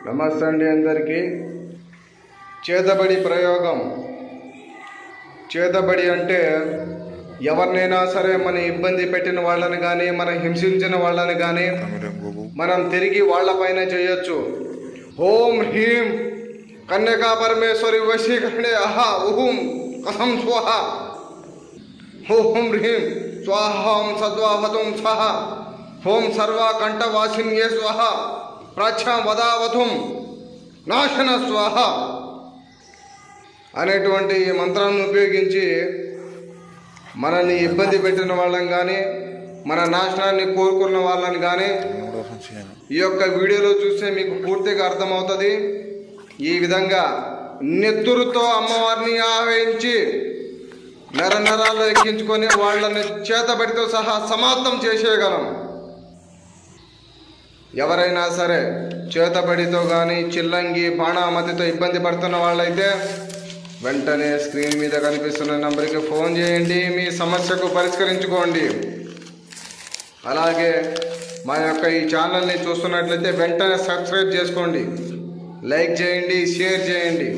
నమస్తే అండి అందరికీ. చేతబడి ప్రయోగం. చేతబడి అంటే ఎవరినైనా సరే మన ఇబ్బంది పెట్టిన వాళ్ళని కానీ మనం హింసించిన వాళ్ళని కానీ మనం తిరిగి వాళ్ళపైన చేయొచ్చు. ఓం హ్రీం కన్యకా పరమేశ్వరి వశీకరణే అహా ఉహుం కథం స్వహ ఓం హ్రీం స్వాహం సద్వాహతుం స్వహ ఓం సర్వకంఠవాసిన్యే స్వహ ప్రాచ్యాం వదావతుం నాశన స్వాహ అనేటువంటి ఈ మంత్రాన్ని ఉపయోగించి మనల్ని ఇబ్బంది పెట్టిన వాళ్ళని కానీ మన నాశనాన్ని కోరుకున్న వాళ్ళని కానీ ఈ యొక్క వీడియోలో చూస్తే మీకు పూర్తిగా అర్థమవుతుంది. ఈ విధంగా నెత్తురుతో అమ్మవారిని ఆవహించి నరాలు ఎక్కించుకొని వాళ్ళని చేతబడితో సహా సమాప్తం చేసేయగలం. ఎవరైనా సరే చేతబడితో కానీ చిల్లంగి బాణామతితో ఇబ్బంది పడుతున్న వాళ్ళైతే వెంటనే స్క్రీన్ మీద కనిపిస్తున్న నెంబర్కి ఫోన్ చేయండి, మీ సమస్యకు పరిష్కరించుకోండి. అలాగే మా యొక్క ఈ ఛానల్ని చూస్తున్నట్లయితే వెంటనే సబ్స్క్రైబ్ చేసుకోండి, లైక్ చేయండి, షేర్ చేయండి.